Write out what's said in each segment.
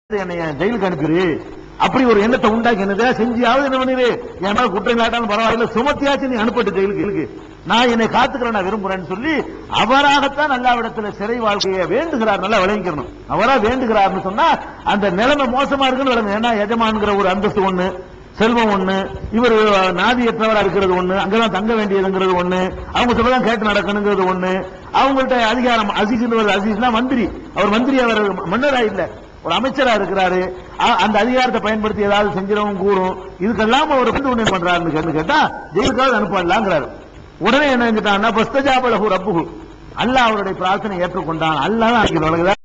என்னைய ஜெயிலுக்கு அனுப்பிடு அப்படி ஒரு எண்ணத்தை உண்டாக்கி என்னதா செஞ்சியாவது என்ன பண்ணிரு என் மேல குற்றம் காட்டாலும் பரவாயில்ல சுமத்தியாச்சு நீ அனுப்பிட்டு ஜெயிலுக்கு நான் என்னை காத்துக்கிறேன் நான் விரும்புறேன்னு சொல்லி அவராகத்தான் அல்லாஹ்விடத்துல சிறை வாழ்க்கையை வேண்டுகிறார். நல்லா விளங்கிக்கணும். அவரா வேண்டுகிறார்னு சொன்னா அந்த நிலைமை மோசமா இருக்குன்னு விளங்கு. ஏன்னா எஜமான்கிற ஒரு அந்தஸ்து ஒண்ணு, செல்வம் ஒண்ணு, இவர் நாதியற்றவரா இருக்கிறது ஒண்ணு, அங்கதான் தங்க வேண்டியதுங்கிறது ஒண்ணு, அவங்க சொல்லதான் கேட்டு நடக்கணுங்கிறது ஒண்ணு, அவங்கள்ட்ட அதிகாரம் அசீஸ்னா மந்திரி, அவர் மந்திரி அவர் மன்னரா இல்ல ஒரு அமைச்சரா இருக்கிறாரு. அந்த அதிகாரத்தை பயன்படுத்தி ஏதாவது செஞ்சிடவும் கூடும். இதுக்கெல்லாம் அவர் ஒண்ணு பண்றாருன்னு கேட்டா ஜெயிலுக்காவது அனுப்பலாங்கிறாரு. உடனே என்ன செஞ்சுட்டான்னா பஸ்தஜாபலஹு ரப்புஹு, அல்லாஹ் அவருடைய பிரார்த்தனை ஏற்றுக்கொண்டான். அல்லாஹ்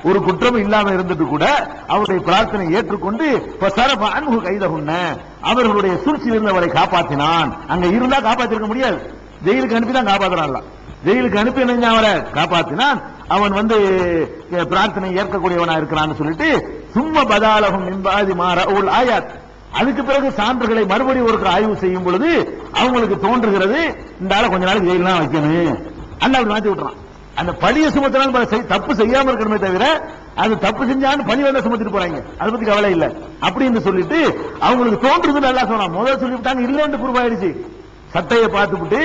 ஒரு குற்றம் இல்லாம இருந்துட்டு கூட அவருடைய பிரார்த்தனை ஏற்றுக்கொண்டு கைதகுன்ன அவர்களுடைய சூழ்ச்சியில் இருந்து அவரை காப்பாற்றினான். அங்க இருந்தா காப்பாற்றிருக்க முடியாது, ஜெயிலுக்கு அனுப்பி தான் காப்பாற்றினான். ஜெயிலுக்கு அனுப்பி என்ன அவரை காப்பாற்றினான். அவன் பிரார்த்தனை ஏற்கக்கூடியவனா இருக்கிறான்னு சொல்லிட்டு சும்மா பதாலகம் நிம்பாதி மாற ஆயாத். அதுக்கு பிறகு சான்றுகளை மறுபடியும் ஒரு ஆய்வு செய்யும் பொழுது அவங்களுக்கு தோன்றுகிறது இந்த ஆளை கொஞ்ச நாளைக்கு ஜெயிலாம் வைக்கணும். அல்லாஹ் அப்படி மாத்தி விட்டுறான். அந்த பழிய சுமத்தினாலும் தப்பு செய்யாம இருக்கணுமே தவிர அது தப்பு செஞ்சான்னு பழி வேலை சுமத்திட்டு போறாங்க, அதை பத்தி கவலை இல்ல அப்படின்னு சொல்லிட்டு அவங்களுக்கு தோன்றுது. நல்லா சொன்னா முதல் சொல்லிவிட்டாங்க இல்லன்னு ப்ரூவ் ஆயிடுச்சு. சட்டையை பார்த்துட்டு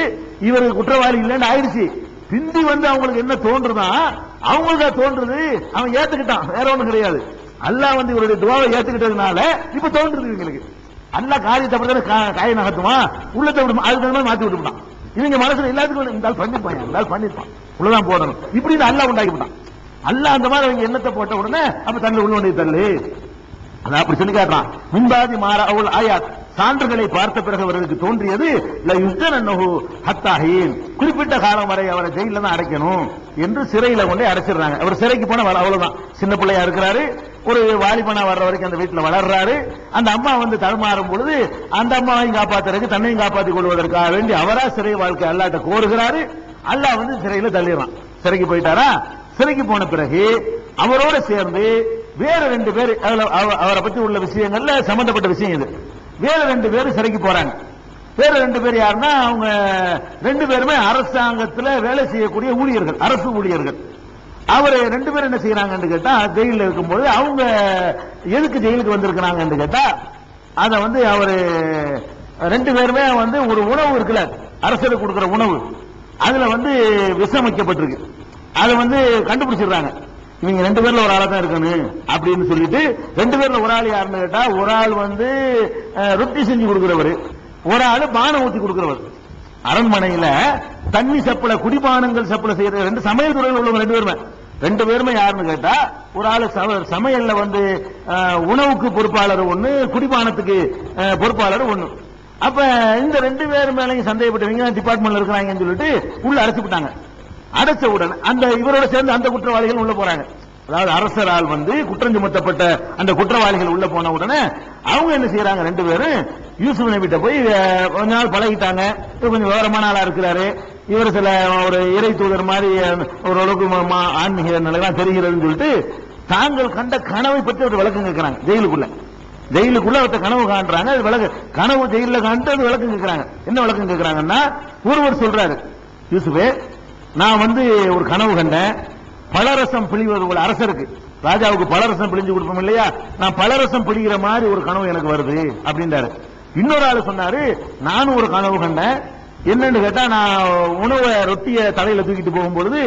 இவருக்கு குற்றவாளி இல்லைன்னு ஆயிடுச்சு. பிந்தி அவங்களுக்கு என்ன தோன்றுதான் அவங்களுக்கு தோன்றுது, அவன் ஏத்துக்கிட்டான், வேற ஒண்ணும் கிடையாது. அல்லாஹ் இவருடைய துவாவை ஏத்துக்கிட்டதுனால இப்ப தோன்றுது இவங்களுக்கு. அல்லாஹ் காரியத்தை காய நகத்துமா உள்ளத்தை விடும், அதுக்கு மாத்தி விட்டுட்டான். இவங்க மனசுல எல்லாத்துக்கும் இந்த பண்ணிருப்பான் உள்ளதான் போடணும் இப்படின்னு அல்லாஹ் உண்டாக்கி விட்டான். அல்லாஹ் அந்த மாதிரி அவங்க எண்ணத்தை போட்ட உடனே அப்ப தள்ளு உள்ள ஒன்றை தள்ளு அதான் அப்படி சொல்லி காட்டுறான். மின்பாதி மாற அவள் ஆயாத் சான்றுகளை பார்த்த பிறகு அவர்களுக்கு தோன்றியது குறிப்பிட்ட காலம் வரை அவரை ஜெயில தான் அடைக்கணும் என்று சிறையில கொண்டே அடைச்சிடுறாங்க. அவர் சிறைக்கு போன அவ்வளவுதான், சின்ன பிள்ளையா இருக்கிறாரு, ஒரு வாலிபனா வர்ற வரைக்கும் அந்த வீட்டுல வளர்றாரு. அந்த அம்மா தடுமாறும் பொழுது அந்த அம்மாவையும் காப்பாத்துறதுக்கு தன்னையும் காப்பாற்றிக் கொள்வதற்காக வேண்டி அவரா சிறை வாழ்க்கை அல்லாட்ட கோருகிறாரு. அல்லாஹ் சிறையில தள்ளிடுறான். சிறைக்கு போயிட்டாரா? சிறைக்கு போன பிறகு அவரோட சேர்ந்து வேற 2 பேர் அவரை பத்தி உள்ள விஷயங்கள்ல சம்பந்தப்பட்ட விஷயம் இது. வேற 2 பேர் சிறைக்கு போறாங்க. வேற 2 பேர் யாருன்னா அவங்க 2 பேருமே அரசாங்கத்தில் வேலை செய்யக்கூடிய ஊழியர்கள், அரசு ஊழியர்கள். அவர் 2 பேரும் என்ன செய்யறாங்கன்னு கேட்டா ஜெயில இருக்கும்போது அவங்க எதுக்கு ஜெயிலுக்கு வந்திருக்கிறாங்கன்னு கேட்டா அத அவரு 2 பேருமே ஒரு உணவு இருக்குல்ல அரசருக்கு கொடுக்கிற உணவு, அதுல விஷம் வைக்கப்பட்டிருக்கு. அதை கண்டுபிடிச்சிடுறாங்க. இவங்க 2 பேர்ல ஒரு ஆளா தான் இருக்கணும் அப்படின்னு சொல்லிட்டு 2 பேர்ல ஒரு ஆள் யாருன்னு கேட்டா ஒரு ஆள் ரொட்டி செஞ்சு கொடுக்கிறவர், ஒரு ஆள் பானம் ஊத்தி கொடுக்கிறவர். அரண்மனையில தண்ணி சப்பளை குடிபானங்கள் சப்பளை செய்யற 2 சமையல் துறையில் உள்ளவங்க 2 பேருமே யாருன்னு கேட்டா ஒரு ஆள் சமையல்ல உணவுக்கு பொறுப்பாளர் ஒண்ணு, குடிபானத்துக்கு பொறுப்பாளர் ஒண்ணு. அப்ப இந்த 2 பேர் மேலையும் சந்தேகப்பட்டவங்க டிபார்ட்மெண்ட்ல இருக்கிறாங்கன்னு சொல்லிட்டு உள்ள அடைச்சுட்டாங்க. அடைச்ச உடனே அந்த இவரோட சேர்ந்து அந்த குற்றவாளிகள் உள்ள போறாங்க. அதாவது அரசரால் குற்றம் சுமத்தப்பட்ட அந்த குற்றவாளிகள் உள்ள போன உடனே அவங்க என்ன செய்யறாங்க, 2 பேரும் யூசுப் நபிட்ட போய் கொஞ்ச நாள் பழகிட்டாங்க, கொஞ்சம் விவரமான ஆளா இருக்கிறாரு, இவர் சில ஒரு இறை தூதர் மாதிரி ஓரளவுக்கு ஆன்மீக நிலையெல்லாம் தெரிகிறதுன்னு சொல்லிட்டு தாங்கள் கண்ட கனவை பற்றி ஒரு விளக்கம் கேட்கிறாங்க. ஜெயிலுக்குள்ள ஒருத்த கனவு காண்றாங்க, அது விளக்கு கனவு ஜெயில காண்டு அது விளக்கம் கேட்கிறாங்க. என்ன விளக்கம் கேட்கிறாங்கன்னா ஒருவர் சொல்றாரு, யூசுஃபே நான் ஒரு கனவு கண்டேன், பலரசம் பிழிவது போல அரசருக்கு ராஜாவுக்கு பலரசம் பிழிஞ்சு கொடுப்போம் இல்லையா, நான் பலரசம் பிழிகிற மாதிரி ஒரு கனவு எனக்கு வருது அப்படின்றாரு. இன்னொரு ஆளு சொன்னாரு, நானும் ஒரு கனவு கண்டேன், என்னன்னு கேட்டா நான் ரொட்டியை தலையில தூக்கிட்டு போகும்பொழுது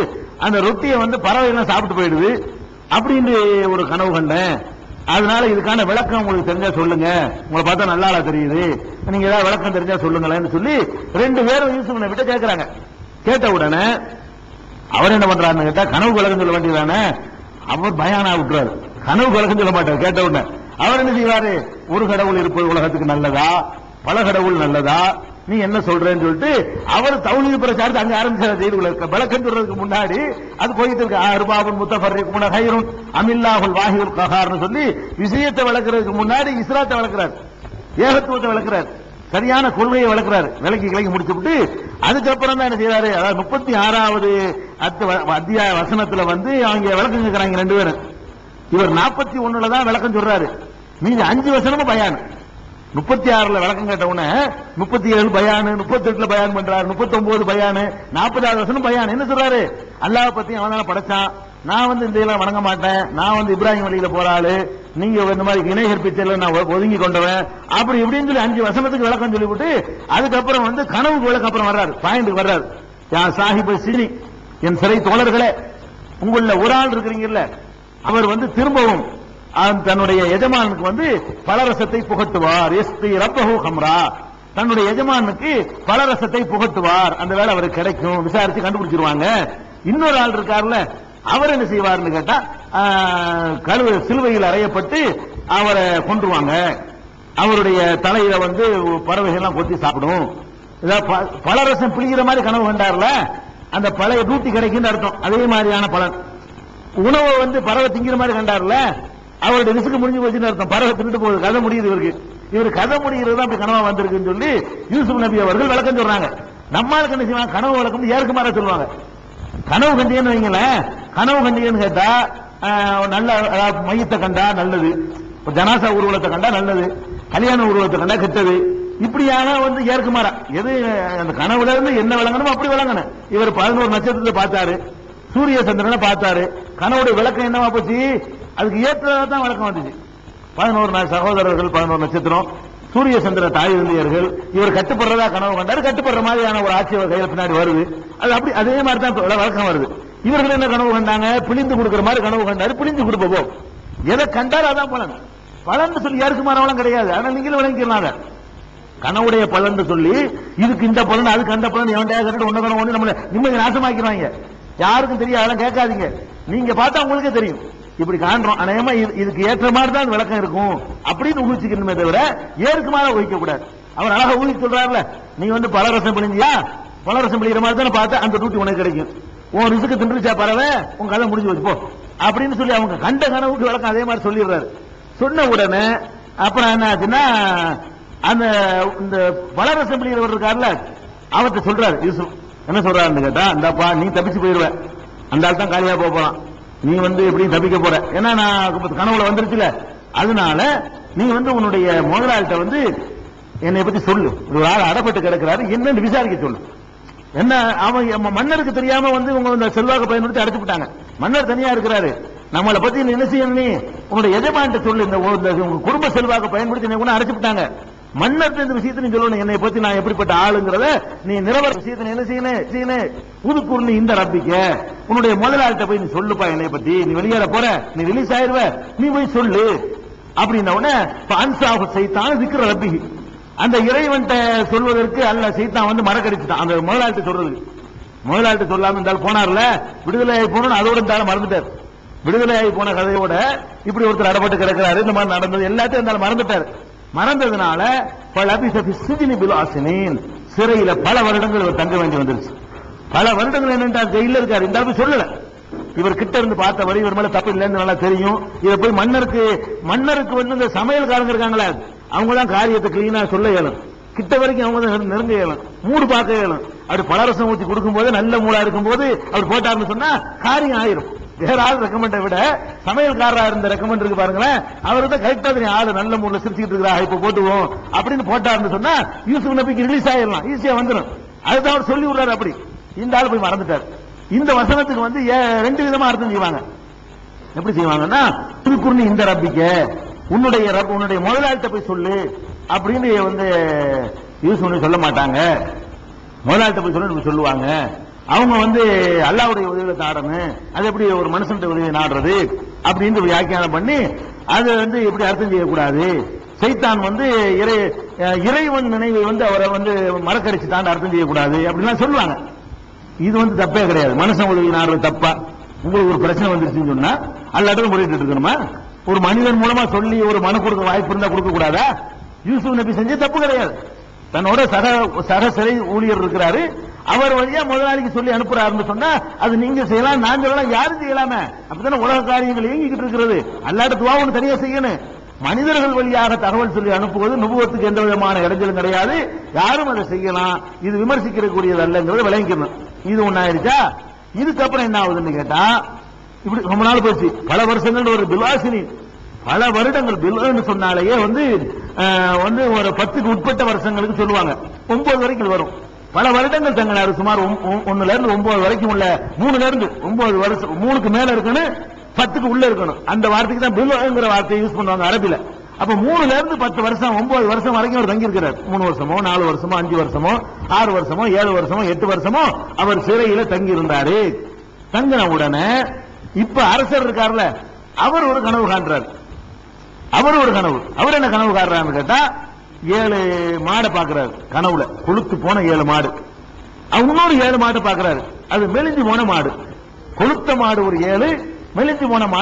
அந்த ரொட்டியை பறவை எல்லாம் சாப்பிட்டு போயிடுது அப்படின்னு ஒரு கனவு கண்டேன், அதனால இதுக்கான விளக்கம் உங்களுக்கு தெரிஞ்சா சொல்லுங்க, உங்களை பார்த்தா நல்லா தெரியுது, நீங்க ஏதாவது விளக்கம் தெரிஞ்சா சொல்லுங்களேன்னு சொல்லி 2 பேரும் யூசுப் நபிட்ட கேட்கிறாங்க. கேட்ட உடனே அவர் என்ன பண்றாருன்னு கேட்டா கனவு விளக்கம் சொல்ல வேண்டியதானே, அவர் பயானா விட்டுறாரு, கனவு விளக்கம் சொல்ல மாட்டார். கேட்ட உடனே அவர் என்ன செய்வாரு, ஒரு கடவுள் இருப்பது உலகத்துக்கு நல்லதா, பல கடவுள் நல்லதா, நீ என்ன சொல்றேன்னு சொல்லிட்டு அவர் தௌஹீத் பிரச்சாரத்தை அங்க ஆரம்பிச்சார். ஜெயிலுக்குள்ள இருக்க விளக்கம் சொல்றதுக்கு முன்னாடி அது போயிட்டு இருக்கு. அர்பாபுல் முத்தஃபர்ரிகுன கைருன் அமில்லாஹுல் வாஹிதுல் கஹார்னு சொல்லி விஷயத்தை விளக்குறதுக்கு முன்னாடி இஸ்லாத்தை விளக்குறார், ஏகத்துவத்தை விளக்குறார், சரியான கொள்கையை விளக்குறாரு. விளக்கி முடிச்சுட்டு அதுக்கப்புறம் தான் என்ன செய்யறாரு, அதாவது 36வது அத்தியாய வசனத்துல அவங்க விளக்கம் கேட்கிறாங்க 2 பேரும். இவர் 41ல தான் விளக்கம் சொல்றாரு, மீதி 5 வசனமும் பயான். 36ல விளக்கம் கேட்ட உடனே 37 பயானு, 38ல பயான் பண்றாரு, 39 பயானு, 40வது வசனம் பயான். என்ன சொல்றாரு, அல்லாஹ் பத்தி அவன் தானே படைச்சான், நான் வந்து இந்த இதெல்லாம் வணங்க மாட்டேன், நான் வந்து இப்ராஹிம் வழியில போற ஆளு, நீங்க இந்த மாதிரி இணையர் பிச்சையில நான் ஒதுங்கி கொண்டவன், அப்படி இப்படின்னு சொல்லி 5 வசனத்துக்கு விளக்கம் சொல்லிவிட்டு அதுக்கப்புறம் வந்து கனவுக்கு விளக்கம் அப்புறம் வர்றாரு, பாயிண்ட்டுக்கு வர்றாரு. யா சாஹிபு சினி, என் சிறை தோழர்களே, உங்கள ஒரு ஆள் இருக்கிறீங்கல்ல, அவர் வந்து திரும்பவும் தன்னுடைய எஜமானுக்கு வந்து பலரசத்தை புகட்டுவார். எஸ்தி ரப்பஹு ஹம்ரா, தன்னுடைய எஜமானுக்கு பலரசத்தை புகட்டுவார். அந்த வேலை அவருக்கு கிடைக்கும், விசாரிச்சு கண்டுபிடிச்சிருவாங்க. இன்னொரு ஆள் இருக்காருல்ல, அவர் என்ன செய்வார்னு கேட்டா சிலுவையில் அறையப்பட்டு அவரை கொன்றுவாங்க. அவருடைய தலையில வந்து பறவைகள்லாம் கொத்தி சாப்பிடும். பலரசம் பிடிக்கிற மாதிரி கனவு கண்டார்ல, அந்த பழைய டூட்டி கிடைக்குன்னு அர்த்தம். அதே மாதிரியான பலன். உணவை வந்து பறவை திங்கிற மாதிரி கண்டார்ல, அவருடைய ரிஸ்க் முடிஞ்சு போச்சுன்னு அர்த்தம். பறவை தின்னுட்டு போகுது, கதை முடியுது இவருக்கு. இவர் கதை முடிகிறது தான் அப்படி கனவா வந்திருக்குன்னு சொல்லி யூசுப் நபி அவர்கள் விளக்கம் சொல்றாங்க. நம்மளுக்கு என்ன செய்வாங்க, கனவு விளக்கம் ஏற்க மாற சொல்லுவாங்க. கனவு கண்டியன்னு வைங்களேன், கனவு கண்டியன்னு கேட்டா நல்ல மையத்தை கண்டா நல்லது, ஜனாசா ஊர்வலத்தை கண்டா நல்லது, கல்யாண ஊர்வலத்தை கண்டா கெட்டது, இப்படியான வந்து ஏற்குமாறா எது அந்த கனவுல இருந்து என்ன விளங்கணும் அப்படி விளங்கணும். இவர் 11 நட்சத்திரத்தை பார்த்தாரு, சூரிய சந்திரனை பார்த்தாரு, கனவுடைய விளக்கம் என்னவா போச்சு, அதுக்கு ஏற்றதான் விளக்கம் வந்துச்சு. 11 சகோதரர்கள், 11 நட்சத்திரம், சூரிய சந்திர தாய் தந்தையர்கள், இவர் கட்டுப்படுறதா கனவு கண்டாரு, கட்டுப்படுற மாதிரியான ஒரு ஆட்சி கையில பின்னாடி வருது. அது அப்படி அதே மாதிரி தான் வழக்கம் வருது. இவர்கள் என்ன கனவு கண்டாங்க, பிழிந்து கொடுக்கிற மாதிரி கனவு கண்டாரு, பிழிந்து கொடுப்போம். எதை கண்டாரு அதான் பலன். பலன் சொல்லி யாருக்கு மாறவளும் கிடையாது. ஆனால் நீங்களும் விளங்கிக்கிறாங்க. கனவுடைய பலன் சொல்லி இதுக்கு இந்த பலன் அதுக்கு அந்த பலன் எவன்டையா கண்டு ஒண்ணு கனவு நம்மள நிம்மதி நாசமாக்கிறாங்க. யாருக்கும் தெரியாது, அதெல்லாம் கேட்காதீங்க. நீங்க பார்த்தா உங்களுக்கே தெரியும். இப்படி காண்றோம், அநேகமா இதுக்கு ஏற்ற மாதிரி தான் விளக்கம் இருக்கும் அப்படின்னு ஊகிச்சுக்கணுமே தவிர ஏற்கு மாதிரி ஊகிக்க கூடாது. அவர் அழகா ஊகிச்சு சொல்றாருல, நீ வந்து பலரசம் பிழிஞ்சியா, பலரசம் பிழிகிற மாதிரி தானே பார்த்தா அந்த டூட்டி உனக்கு கிடைக்கும், உன் ரிசுக்கு தின்றுச்சா பறவை, உன் கதை முடிஞ்சு வச்சு போ அப்படின்னு சொல்லி அவங்க கண்ட கனவுக்கு விளக்கம் அதே மாதிரி சொல்லிடுறாரு. சொன்ன உடனே அப்புறம் என்ன ஆச்சுன்னா, அந்த இந்த பலரசம் பிழிகிறவர் இருக்காருல, அவர்கிட்ட சொல்றாரு யூசுப். என்ன சொல்றாருன்னு கேட்டா, இந்தப்பா நீ தப்பிச்சு போயிடுவ, அந்த ஆள் தான் காலியா போறான், நீ வந்து எப்படி தப்பிக்க போற, ஏன்னா நான் கனவுல வந்துருச்சுல, அதனால நீ வந்து உன்னுடைய முதலாளிட்ட வந்து என்னை பத்தி சொல்லு, ஒரு ஆள் அடப்பட்டு கிடக்கிறாரு என்னன்னு விசாரிக்க சொல்லு. என்ன அவன் மன்னருக்கு தெரியாம வந்து உங்க செல்வாக்கு பயன்படுத்தி அடைச்சு விட்டாங்க. மன்னர் தனியா இருக்கிறாரு, நம்மளை பத்தி என்ன செய்யணும், நீ உன்னுடைய எஜமான்ட்ட சொல்லு, இந்த குடும்ப செல்வாக்கு பயன்படுத்தி என்ன கூட அடைச்சு விட்டாங்க. மன்னர் இந்த விஷயத்தை நீ சொல்லணும், என்னை பத்தி நான் எப்படிப்பட்ட ஆளுங்கிறத நீ நிலவர விஷயத்தை என்ன செய்யணும், புதுக்கூர்னு இந்த ரப்பிக்க உன்னுடைய முதலாளிட்ட போய் நீ சொல்லுப்பா, என்னை பத்தி நீ வெளியேற போற, நீ ரிலீஸ் ஆயிருவ, நீ போய் சொல்லு அப்படின்ன உடனே அன்சாஹு சைத்தான் விக்கிற ரப்பி, அந்த இறைவன்ட்ட சொல்வதற்கு அல்ல சைத்தான் வந்து மறக்கடிச்சுட்டான். அந்த முதலாளிட்ட சொல்றதுக்கு, முதலாளிட்ட சொல்லாம இருந்தாலும் போனார்ல, விடுதலை ஆகி போனோம், அதோட இருந்தாலும் மறந்துட்டார். விடுதலை ஆகி போன கதையோட இப்படி ஒருத்தர் அடப்பட்டு கிடக்கிறாரு, இந்த மாதிரி நடந்தது எல்லாத்தையும் இருந்தாலும் மறந்துட்டார். மறந்ததுனால சிறையில பல வருடங்கள் இவர் தங்க வேண்டி வந்துருச்சு. பல வருடங்கள் என்னென்றால் ஜெயில இருக்காரு, இந்த சொல்லல, இவர் கிட்ட இருந்து பார்த்த வரை இவர் மேல தப்பு இல்லைன்னு நல்லா தெரியும். இதை போய் மன்னருக்கு வந்து இந்த சமையல்காரங்க இருக்காங்களே, அவங்க தான் காரியத்தை கிளீனா சொல்ல இயலும், கிட்ட வரைக்கும் அவங்க தான் நெருங்க இயலும், மூடு பார்க்க இயலும். அப்படி பலரசம் ஊற்றி கொடுக்கும் போது நல்ல மூடா இருக்கும் போது அவர் போட்டாருன்னு சொன்னா காரியம் ஆயிரும். வேற ஆள் ரெக்கமெண்டை விட சமையல்காரரா இருந்த ரெக்கமெண்ட் இருக்கு பாருங்களேன், அவரு தான் கரெக்டா தெரியும், ஆளு நல்ல மூணுல சிரிச்சுட்டு இருக்கிறா, இப்ப போட்டுவோம் அப்படின்னு போட்டாருன்னு சொன்னா யூசுப் நபிக்கு ரிலீஸ் ஆயிடலாம், ஈஸியா வந்துடும். அதுதான் அவர் சொல்லி விடுறாரு. அப்படி இந்த ஆள் போய் மறந்துட்டார். இந்த வசனத்துக்கு வந்து 2 விதமா அர்த்தம் செய்வாங்க. எப்படி செய்வாங்கன்னா, திருக்குறள் இந்த ரப்பிக்க உன்னுடைய முதலாளிட்ட போய் சொல்லு அப்படின்னு வந்து யூசுப் சொல்ல மாட்டாங்க, முதலாளிட்ட போய் சொல்லு சொல்லுவாங்க. அவங்க வந்து அல்லாஹ்வுடைய உதவியை நாடணும், அது எப்படி ஒரு மனுஷன் உதவியை நாடுறது அப்படின்னு வியாக்கியானம் பண்ணி அது வந்து எப்படி அர்த்தம் செய்யக்கூடாது. சைத்தான் வந்து இறைவன் நினைவை வந்து அவரை வந்து மறக்கடிச்சுதான் அர்த்தம் செய்யக்கூடாது அப்படின்லாம் சொல்லுவாங்க. இது வந்து தப்பே கிடையாது. மனுஷன் உதவி நாடுறது தப்பா? உங்களுக்கு ஒரு பிரச்சனை வந்துருச்சுன்னு சொன்னா அல்லாஹ்ட்ட முறையிட்டு இருக்கணுமா? ஒரு மனிதன் மூலமா சொல்லி ஒரு மனு கொடுக்க வாய்ப்பு இருந்தா கொடுக்க கூடாதா? யூசுப் நபி செஞ்ச தப்பு கிடையாது. தன்னோட சக சிறை ஊழியர் இருக்கிறாரு, அவர் வழியா முதலாளிக்கு சொல்லி அனுப்புறாருன்னு சொன்னா அது நீங்க செய்யலாம், நான் சொல்லலாம், யாரும் செய்யலாமே. அப்பதானே உலக காரியங்கள் இயங்கிக்கிட்டு இருக்கிறது. அல்லாஹ்ட்ட துஆ ஒன்று தனியா செய்யணும். மனிதர்கள் வழியாக தகவல் சொல்லி அனுப்புவது நுபுவத்துக்கு எந்த விதமான இடைஞ்சலும் கிடையாது, யாரும் அதை செய்யலாம், இது விமர்சிக்கக்கூடியது அல்லங்கிறத விளங்கிக்கணும். இது ஒன்னாயிருச்சா? இதுக்கப்புறம் என்ன ஆகுதுன்னு கேட்டா, இப்படி ரொம்ப நாள் போச்சு, பல வருஷங்கள் ஒரு பில்வாசினி, பல வருடங்கள் பில்லுன்னு சொன்னாலேயே வந்து ஒரு 10க்கு உட்பட்ட வருஷங்களுக்கு சொல்லுவாங்க, 9 வரைக்கும் வரும். பல வருடங்கள் தங்கினாரு. சுமார் 1ல இருந்து 9 வரைக்கும் உள்ள 3ல இருந்து 9 வருஷம், 3க்கு மேல இருக்கணும், 10க்கு உள்ள இருக்கணும். அந்த வார்த்தைக்கு தான் பில்லுங்கிற வார்த்தையை யூஸ் பண்ணுவாங்க அரபில. அப்ப 3ல இருந்து 10 வருஷம் 9 வருஷம் வரைக்கும் அவர் தங்கி இருக்கிறார். 3 வருஷமோ 4 வருஷமோ 5 வருஷமோ 6 வருஷமோ 7 வருஷமோ 8 வருஷமோ அவர் சிறையில தங்கி இருந்தாரு. தங்கின உடனே இப்ப அரசர் இருக்கார்ல, அவர் ஒரு கனவு காண்றார். அவர் ஒரு கனவு. அவர் என்ன கனவு காண்றான்னு கேட்டா, 7 மாடை பாக்குறாரு கனவுல. கொளுத்து போன 7 மாடு. இன்னொரு 7 மாடு பாக்குறாரு. அது மெலிஞ்சு போன மாடு. கொளுத்த மாடு ஒரு 7, மெலிஞ்சு போன மாடு